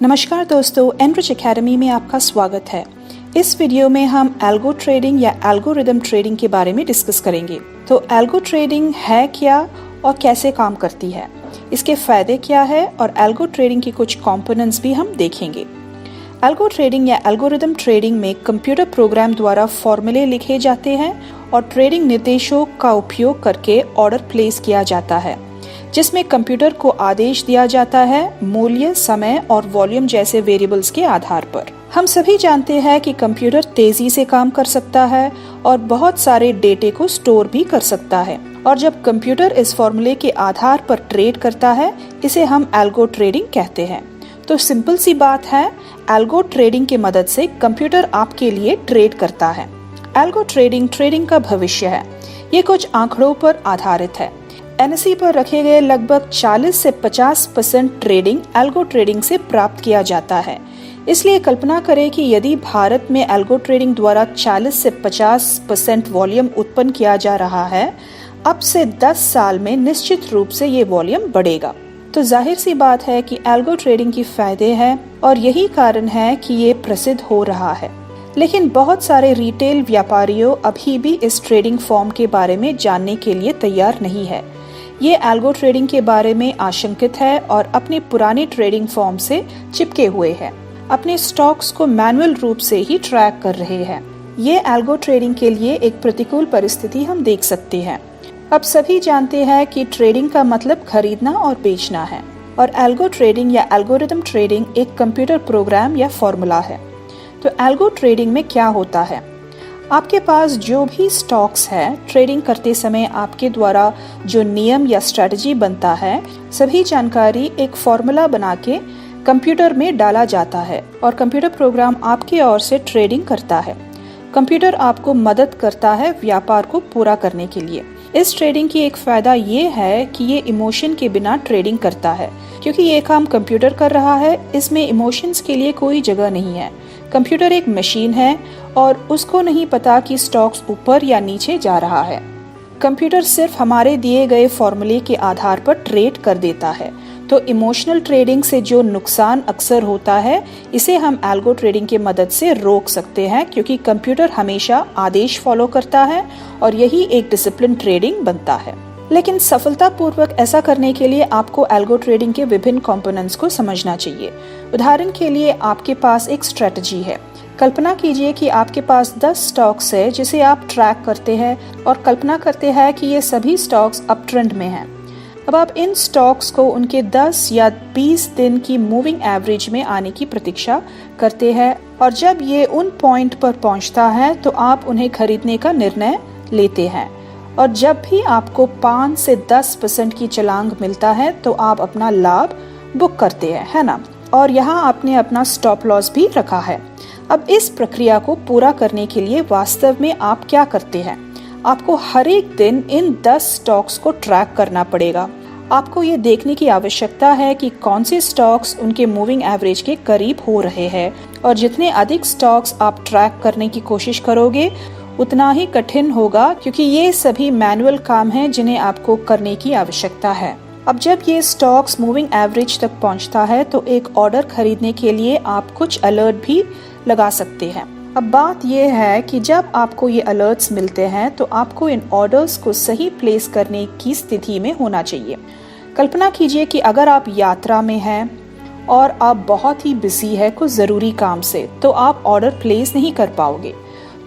नमस्कार दोस्तों, enrich academy में आपका स्वागत है। इस वीडियो में हम एल्गो ट्रेडिंग या एल्गोरिदम ट्रेडिंग के बारे में डिस्कस करेंगे। तो एल्गो ट्रेडिंग है क्या और कैसे काम करती है, इसके फायदे क्या है और एल्गो ट्रेडिंग की कुछ कंपोनेंट्स भी हम देखेंगे। एल्गो ट्रेडिंग या एल्गोरिदम ट्रेडिंग में कंप्यूटर प्रोग्राम द्वारा फॉर्मूले लिखे जाते हैं और ट्रेडिंग निर्देशों का उपयोग करके ऑर्डर प्लेस किया जाता है, जिसमें कंप्यूटर को आदेश दिया जाता है मूल्य, समय और वॉल्यूम जैसे वेरिएबल्स के आधार पर। हम सभी जानते हैं कि कंप्यूटर तेजी से काम कर सकता है और बहुत सारे डेटे को स्टोर भी कर सकता है, और जब कंप्यूटर इस फॉर्मूले के आधार पर ट्रेड करता है, इसे हम एल्गो ट्रेडिंग कहते हैं। तो सिंपल सी बात है, एल्गो ट्रेडिंग की मदद से कंप्यूटर आपके लिए ट्रेड करता है। एल्गो ट्रेडिंग का भविष्य है। ये कुछ आंकड़ों पर आधारित है। एनएसई पर रखे गए लगभग 40 से 50% ट्रेडिंग एल्गो ट्रेडिंग से प्राप्त किया जाता है। इसलिए कल्पना करें कि यदि भारत में एल्गो ट्रेडिंग द्वारा 40 से 50% वॉल्यूम उत्पन्न किया जा रहा है, अब से 10 साल में निश्चित रूप से ये वॉल्यूम बढ़ेगा। तो जाहिर सी बात है कि एल्गो ट्रेडिंग की फायदे हैं और यही कारण है कि ये प्रसिद्ध हो रहा है। लेकिन बहुत सारे रिटेल व्यापारियों अभी भी इस ट्रेडिंग फॉर्म के बारे में जानने के लिए तैयार नहीं है। ये एल्गो ट्रेडिंग के बारे में आशंकित है और अपनी पुरानी ट्रेडिंग फॉर्म से चिपके हुए हैं। अपने स्टॉक्स को मैनुअल रूप से ही ट्रैक कर रहे हैं। ये एल्गो ट्रेडिंग के लिए एक प्रतिकूल परिस्थिति हम देख सकते हैं। अब सभी जानते हैं कि ट्रेडिंग का मतलब खरीदना और बेचना है, और एल्गो ट्रेडिंग या एल्गोरिदम ट्रेडिंग एक कंप्यूटर प्रोग्राम या फॉर्मूला है। तो एल्गो ट्रेडिंग में क्या होता है? आपके पास जो भी स्टॉक्स है, ट्रेडिंग करते समय आपके द्वारा जो नियम या स्ट्रेटजी बनता है, सभी जानकारी एक फॉर्मूला बना के कंप्यूटर में डाला जाता है और कंप्यूटर प्रोग्राम आपके ओर से ट्रेडिंग करता है। कंप्यूटर आपको मदद करता है व्यापार को पूरा करने के लिए। इस ट्रेडिंग की एक फायदा ये है कि ये इमोशन के बिना ट्रेडिंग करता है, क्योंकि ये काम कंप्यूटर कर रहा है। इसमें इमोशंस के लिए कोई जगह नहीं है। कंप्यूटर एक मशीन है और उसको नहीं पता कि स्टॉक्स ऊपर या नीचे जा रहा है। कंप्यूटर सिर्फ हमारे दिए गए फॉर्मूले के आधार पर ट्रेड कर देता है। तो इमोशनल ट्रेडिंग से जो नुकसान अक्सर होता है, इसे हम एल्गो ट्रेडिंग की मदद से रोक सकते हैं, क्योंकि कंप्यूटर हमेशा आदेश फॉलो करता है और यही एक डिसिप्लिन ट्रेडिंग बनता है। लेकिन सफलतापूर्वक ऐसा करने के लिए आपको एल्गो ट्रेडिंग के विभिन्न कंपोनेंट्स को समझना चाहिए। उदाहरण के लिए आपके पास एक स्ट्रेटजी है। कल्पना कीजिए कि आपके पास 10 स्टॉक्स है जिसे आप ट्रैक करते हैं और कल्पना करते हैं कि ये सभी स्टॉक्स अप ट्रेंड में हैं। अब आप इन स्टॉक्स को उनके 10 या 20 दिन की मूविंग एवरेज में आने की प्रतीक्षा करते हैं, और जब ये उन पॉइंट पर पहुंचता है तो आप उन्हें खरीदने का निर्णय लेते हैं। और जब भी आपको 5 से 10% की छलांग मिलता है तो आप अपना लाभ बुक करते हैं, है ना? और यहाँ आपने अपना स्टॉप लॉस भी रखा है। अब इस प्रक्रिया को पूरा करने के लिए वास्तव में आप क्या करते हैं? आपको हर एक दिन इन 10 स्टॉक्स को ट्रैक करना पड़ेगा। आपको ये देखने की आवश्यकता है कि कौन से स्टॉक्स उनके मूविंग एवरेज के करीब हो रहे हैं, और जितने अधिक स्टॉक्स आप ट्रैक करने की कोशिश करोगे उतना ही कठिन होगा, क्योंकि ये सभी मैनुअल काम हैं जिन्हें आपको करने की आवश्यकता है। अब जब ये स्टॉक्स मूविंग एवरेज तक पहुंचता है तो एक ऑर्डर खरीदने के लिए आप कुछ अलर्ट भी लगा सकते हैं। अब बात यह है कि जब आपको ये अलर्ट्स मिलते हैं तो आपको इन ऑर्डर्स को सही प्लेस करने की स्थिति में होना चाहिए। कल्पना कीजिए कि अगर आप यात्रा में हैं और आप बहुत ही बिजी है कुछ ज़रूरी काम से, तो आप ऑर्डर प्लेस नहीं कर पाओगे।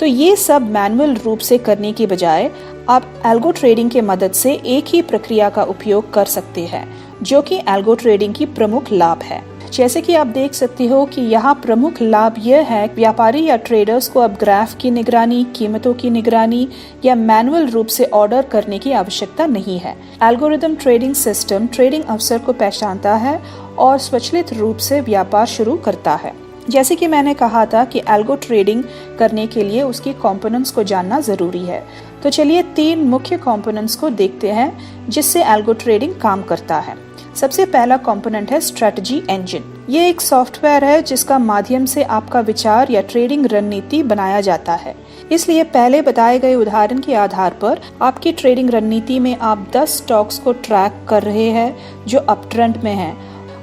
तो ये सब मैनुअल रूप से करने के बजाय आप एल्गो ट्रेडिंग के मदद से एक ही प्रक्रिया का उपयोग कर सकते हैं, जो कि एल्गो ट्रेडिंग की प्रमुख लाभ है। जैसे कि आप देख सकते हो कि यहाँ प्रमुख लाभ यह है, व्यापारी या ट्रेडर्स को अब ग्राफ की निगरानी, कीमतों की निगरानी या मैनुअल रूप से ऑर्डर करने की आवश्यकता नहीं है। एल्गोरिदम ट्रेडिंग सिस्टम ट्रेडिंग अवसर को पहचानता है और स्वचालित रूप से व्यापार शुरू करता है। जैसे कि मैंने कहा था कि एल्गो ट्रेडिंग करने के लिए उसकी कंपोनेंट्स को जानना जरूरी है। तो चलिए 3 मुख्य कंपोनेंट्स को देखते हैं जिससे एल्गो ट्रेडिंग काम करता है। सबसे पहला कंपोनेंट है स्ट्रेटजी इंजन। ये एक सॉफ्टवेयर है जिसका माध्यम से आपका विचार या ट्रेडिंग रणनीति बनाया जाता है। इसलिए पहले बताए गए उदाहरण के आधार पर आपकी ट्रेडिंग रणनीति में आप 10 स्टॉक्स को ट्रैक कर रहे हैं जो अप ट्रेंड में हैं,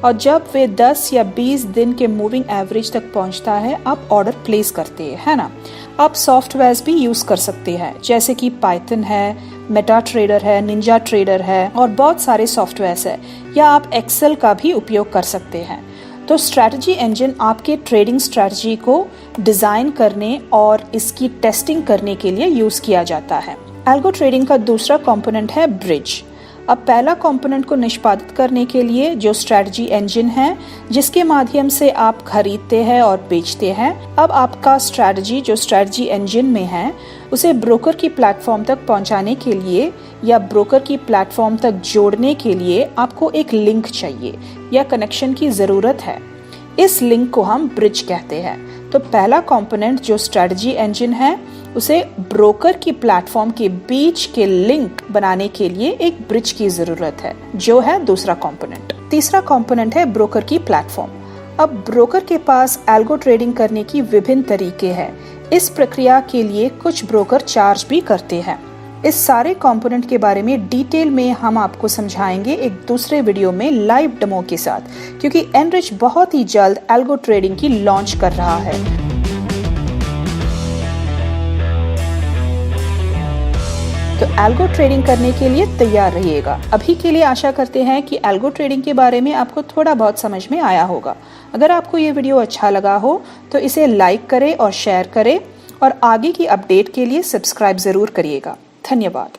और जब वे 10 या 20 दिन के मूविंग एवरेज तक पहुंचता है आप ऑर्डर प्लेस करते हैं, है ना। आप सॉफ्टवेयर्स भी यूज कर सकते हैं जैसे कि पाइथन है, मेटा ट्रेडर है, निंजा ट्रेडर है और बहुत सारे सॉफ्टवेयर्स है, या आप एक्सेल का भी उपयोग कर सकते हैं। तो स्ट्रैटेजी इंजन आपके ट्रेडिंग स्ट्रैटेजी को डिजाइन करने और इसकी टेस्टिंग करने के लिए यूज किया जाता है। एल्गो ट्रेडिंग का दूसरा कंपोनेंट है ब्रिज। अब पहला कंपोनेंट को निष्पादित करने के लिए जो स्ट्रैटेजी इंजन है जिसके माध्यम से आप खरीदते हैं और बेचते हैं, अब आपका स्ट्रैटेजी जो स्ट्रैटेजी इंजन में है उसे ब्रोकर की प्लेटफॉर्म तक पहुंचाने के लिए या ब्रोकर की प्लेटफॉर्म तक जोड़ने के लिए आपको एक लिंक चाहिए या कनेक्शन की जरूरत है। इस लिंक को हम ब्रिज कहते हैं। तो पहला कंपोनेंट जो स्ट्रैटेजी इंजन है उसे ब्रोकर की प्लेटफॉर्म के बीच के लिंक बनाने के लिए एक ब्रिज की जरूरत है, जो है दूसरा कंपोनेंट। तीसरा कंपोनेंट है ब्रोकर की प्लेटफॉर्म। अब ब्रोकर के पास एल्गो ट्रेडिंग करने की विभिन्न तरीके हैं। इस प्रक्रिया के लिए कुछ ब्रोकर चार्ज भी करते हैं। इस सारे कंपोनेंट के बारे में डिटेल में हम आपको समझाएंगे एक दूसरे वीडियो में लाइव डेमो के साथ, क्योंकि एनरिच बहुत ही जल्द एल्गो ट्रेडिंग की लॉन्च कर रहा है। तो एल्गो ट्रेडिंग करने के लिए तैयार रहिएगा। अभी के लिए आशा करते हैं कि एल्गो ट्रेडिंग के बारे में आपको थोड़ा बहुत समझ में आया होगा। अगर आपको ये वीडियो अच्छा लगा हो तो इसे लाइक करें और शेयर करें और आगे की अपडेट के लिए सब्सक्राइब जरूर करिएगा। धन्यवाद।